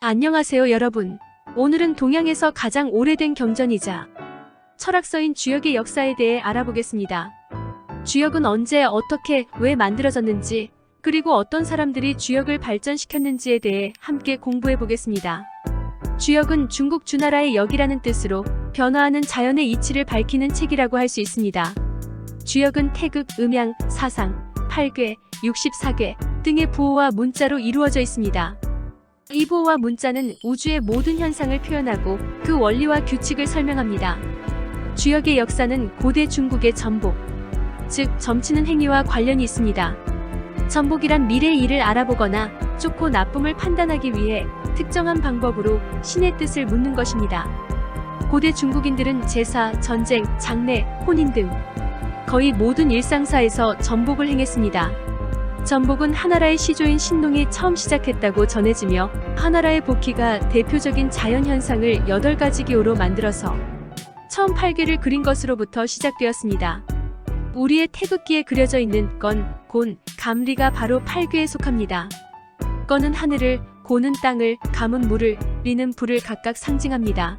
안녕하세요 여러분. 오늘은 동양에서 가장 오래된 경전이자 철학서인 주역의 역사에 대해 알아보겠습니다. 주역은 언제, 어떻게, 왜 만들어졌는지, 그리고 어떤 사람들이 주역을 발전시켰는지에 대해 함께 공부해보겠습니다. 주역은 중국 주나라의 역이라는 뜻으로 변화하는 자연의 이치를 밝히는 책이라고 할 수 있습니다. 주역은 태극, 음양, 사상, 8궤, 64궤 등의 부호와 문자로 이루어져 있습니다. 이 부호와 문자는 우주의 모든 현상을 표현하고 그 원리와 규칙을 설명합니다. 주역의 역사는 고대 중국의 전복, 즉 점치는 행위와 관련이 있습니다. 전복이란 미래의 일을 알아보거나 좋고 나쁨을 판단하기 위해 특정한 방법으로 신의 뜻을 묻는 것입니다. 고대 중국인들은 제사, 전쟁, 장례, 혼인 등 거의 모든 일상사에서 전복을 행했습니다. 전복은 하나라의 시조인 신농이 처음 시작했다고 전해지며 하나라의 복희가 대표적인 자연현상을 8가지 기호로 만들어서 처음 8궤를 그린 것으로부터 시작되었습니다. 우리의 태극기에 그려져 있는 건, 곤, 감리가 바로 8궤에 속합니다. 건은 하늘을, 고는 땅을, 감은 물을, 리는 불을 각각 상징합니다.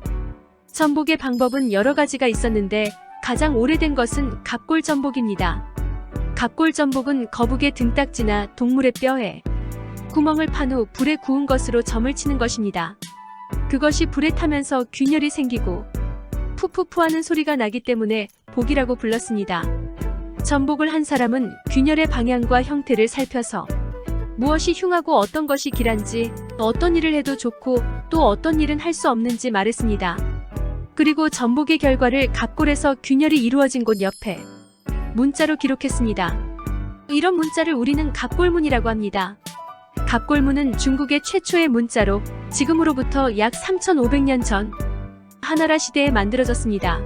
전복의 방법은 여러 가지가 있었는데 가장 오래된 것은 갑골 전복입니다. 갑골 전복은 거북의 등딱지나 동물의 뼈에 구멍을 판 후 불에 구운 것으로 점을 치는 것입니다. 그것이 불에 타면서 균열이 생기고 푸푸푸하는 소리가 나기 때문에 복이라고 불렀습니다. 전복을 한 사람은 균열의 방향과 형태를 살펴서 무엇이 흉하고 어떤 것이 길한지, 어떤 일을 해도 좋고 또 어떤 일은 할 수 없는지 말했습니다. 그리고 전복의 결과를 갑골에서 균열이 이루어진 곳 옆에 문자로 기록했습니다. 이런 문자를 우리는 갑골문이라고 합니다. 갑골문은 중국의 최초의 문자로 지금으로부터 약 3500년 전 하나라 시대에 만들어졌습니다.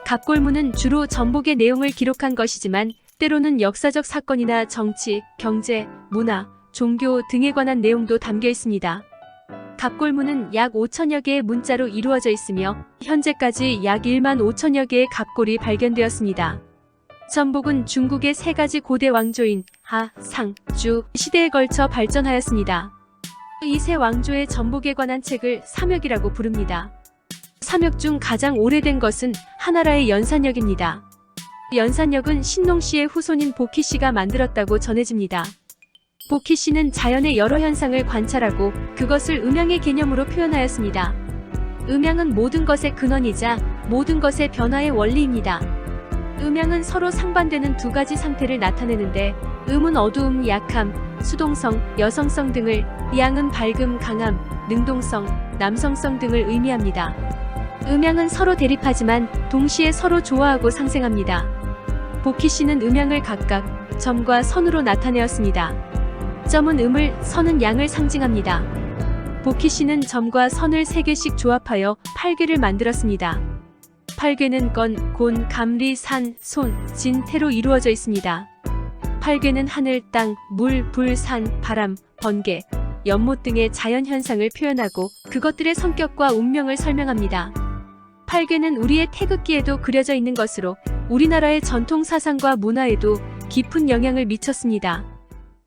갑골문은 주로 전복의 내용을 기록한 것이지만 때로는 역사적 사건이나 정치, 경제, 문화, 종교 등에 관한 내용도 담겨 있습니다. 갑골문은 약 5천여 개의 문자로 이루어져 있으며 현재까지 약 1만 5천여 개의 갑골이 발견되었습니다. 전복은 중국의 3가지 고대 왕조인 하, 상, 주 시대에 걸쳐 발전하였습니다. 이 세 왕조의 전복에 관한 책을 삼역이라고 부릅니다. 삼역 중 가장 오래된 것은 하나라의 연산역입니다. 연산역은 신농씨의 후손인 복희씨가 만들었다고 전해집니다. 복희씨는 자연의 여러 현상을 관찰하고 그것을 음양의 개념으로 표현하였습니다. 음양은 모든 것의 근원이자 모든 것의 변화의 원리입니다. 음양은 서로 상반되는 두 가지 상태를 나타내는데 음은 어두움, 약함, 수동성, 여성성 등을, 양은 밝음, 강함, 능동성, 남성성 등을 의미합니다. 음양은 서로 대립하지만 동시에 서로 조화하고 상생합니다. 복희씨는 음양을 각각 점과 선으로 나타내었습니다. 점은 음을, 선은 양을 상징합니다. 복희씨는 점과 선을 3개씩 조합하여 8궤를 만들었습니다. 8궤는 건, 곤, 감리, 산, 손, 진, 태로 이루어져 있습니다. 8궤는 하늘, 땅, 물, 불, 산, 바람, 번개, 연못 등의 자연현상을 표현하고 그것들의 성격과 운명을 설명합니다. 8궤는 우리의 태극기에도 그려져 있는 것으로 우리나라의 전통 사상과 문화에도 깊은 영향을 미쳤습니다.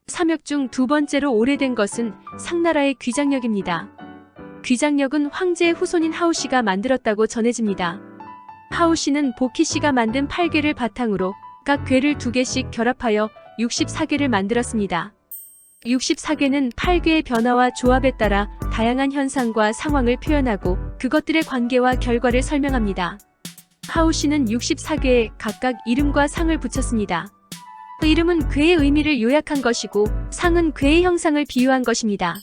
삼역 중 두 번째로 오래된 것은 상나라의 귀장역입니다. 귀장역은 황제의 후손인 하우씨가 만들었다고 전해집니다. 하우씨는 복희씨가 만든 8궤를 바탕으로 각 궤를 2개씩 결합하여 64궤를 만들었습니다. 64궤는 8궤의 변화와 조합에 따라 다양한 현상과 상황을 표현하고 그것들의 관계와 결과를 설명합니다. 하우씨는 64궤에 각각 이름과 상을 붙였습니다. 이름은 궤의 의미를 요약한 것이고 상은 궤의 형상을 비유한 것입니다.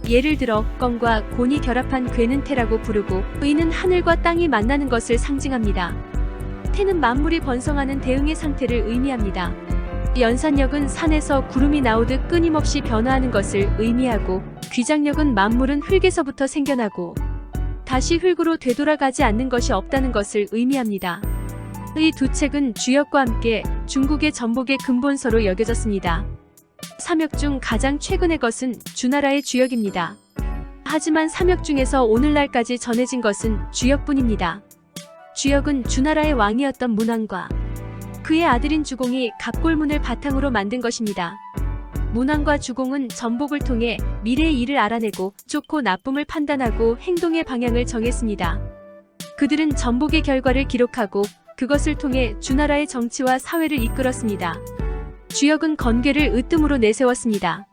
예를 들어 건과 곤이 결합한 궤는 태라고 부르고 의는 하늘과 땅이 만나는 것을 상징합니다. 태는 만물이 번성하는 대응의 상태를 의미합니다. 연산역은 산에서 구름이 나오듯 끊임없이 변화하는 것을 의미하고 귀장역은 만물은 흙에서부터 생겨나고 다시 흙으로 되돌아가지 않는 것이 없다는 것을 의미합니다. 이 두 책은 주역과 함께 중국의 전복의 근본서로 여겨졌습니다. 삼역 중 가장 최근의 것은 주나라의 주역입니다. 하지만 삼역 중에서 오늘날까지 전해진 것은 주역뿐입니다. 주역은 주나라의 왕이었던 문왕과 그의 아들인 주공이 갑골문을 바탕으로 만든 것입니다. 문왕과 주공은 전복을 통해 미래의 일을 알아내고 좋고 나쁨을 판단하고 행동의 방향을 정했습니다. 그들은 전복의 결과를 기록하고 그것을 통해 주나라의 정치와 사회를 이끌었습니다. 주역은 건괴를 으뜸으로 내세웠습니다.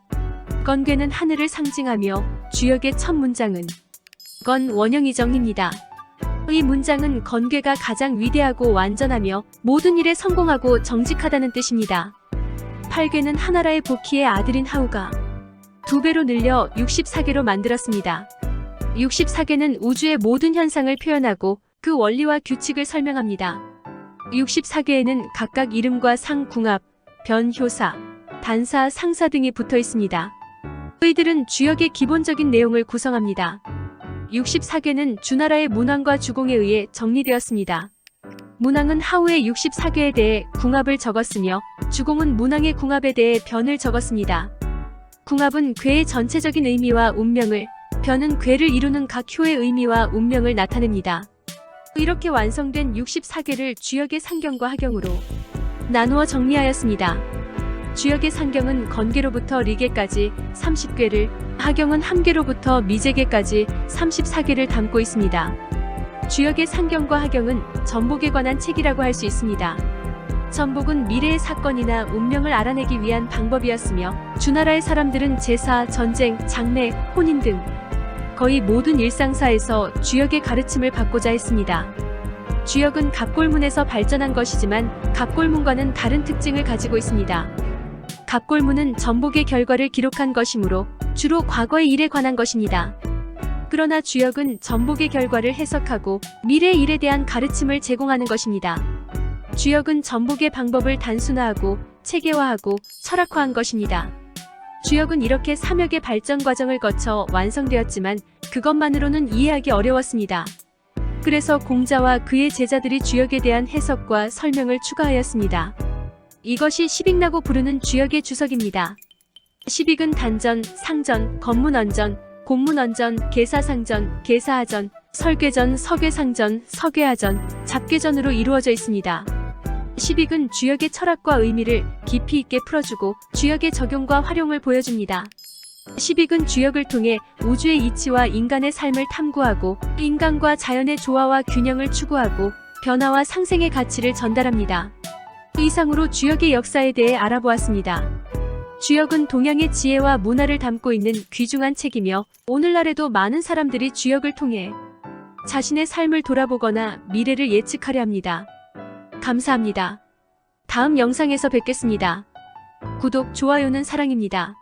건괴는 하늘을 상징하며 주역의 첫 문장은 건 원형이정입니다. 이 문장은 건괴가 가장 위대하고 완전하며 모든 일에 성공하고 정직하다는 뜻입니다. 8궤는 하나라의 보키의 아들인 하우가 2배로 늘려 64궤로 만들었습니다. 64궤는 우주의 모든 현상을 표현하고 그 원리와 규칙을 설명합니다. 64궤에는 각각 이름과 상, 궁합, 변, 효사, 단사, 상사 등이 붙어 있습니다. 이들은 주역의 기본적인 내용을 구성합니다. 64궤는 주나라의 문왕과 주공에 의해 정리되었습니다. 문왕은 하우의 64궤에 대해 궁합을 적었으며 주공은 문왕의 궁합에 대해 변을 적었습니다. 궁합은 궤의 전체적인 의미와 운명을, 변은 궤를 이루는 각 효의 의미와 운명을 나타냅니다. 이렇게 완성된 64궤를 주역의 상경과 하경으로 나누어 정리하였습니다. 주역의 상경은 건괴로부터 리괴까지 30궤를, 하경은 함괴로부터 미제괴까지 34궤를 담고 있습니다. 주역의 상경과 하경은 전복에 관한 책이라고 할 수 있습니다. 전복은 미래의 사건이나 운명을 알아내기 위한 방법이었으며 주나라의 사람들은 제사, 전쟁, 장례, 혼인 등 거의 모든 일상사에서 주역의 가르침을 받고자 했습니다. 주역은 갑골문에서 발전한 것이지만 갑골문과는 다른 특징을 가지고 있습니다. 갑골문은 전복의 결과를 기록한 것이므로 주로 과거의 일에 관한 것입니다. 그러나 주역은 전복의 결과를 해석하고 미래의 일에 대한 가르침을 제공하는 것입니다. 주역은 전복의 방법을 단순화하고 체계화하고 철학화한 것입니다. 주역은 이렇게 3역의 발전 과정을 거쳐 완성되었지만 그것만으로는 이해하기 어려웠습니다. 그래서 공자와 그의 제자들이 주역에 대한 해석과 설명을 추가하였습니다. 이것이 시빅라고 부르는 주역의 주석입니다. 시빅은 단전, 상전, 건문언전, 공문언전, 계사상전, 계사하전, 설괴전, 서괴상전, 서괴하전, 잡괴전으로 이루어져 있습니다. 시빅은 주역의 철학과 의미를 깊이 있게 풀어주고 주역의 적용과 활용을 보여줍니다. 시빅은 주역을 통해 우주의 이치와 인간의 삶을 탐구하고 인간과 자연의 조화와 균형을 추구하고 변화와 상생의 가치를 전달합니다. 이상으로 주역의 역사에 대해 알아보았습니다. 주역은 동양의 지혜와 문화를 담고 있는 귀중한 책이며 오늘날에도 많은 사람들이 주역을 통해 자신의 삶을 돌아보거나 미래를 예측하려 합니다. 감사합니다. 다음 영상에서 뵙겠습니다. 구독, 좋아요는 사랑입니다.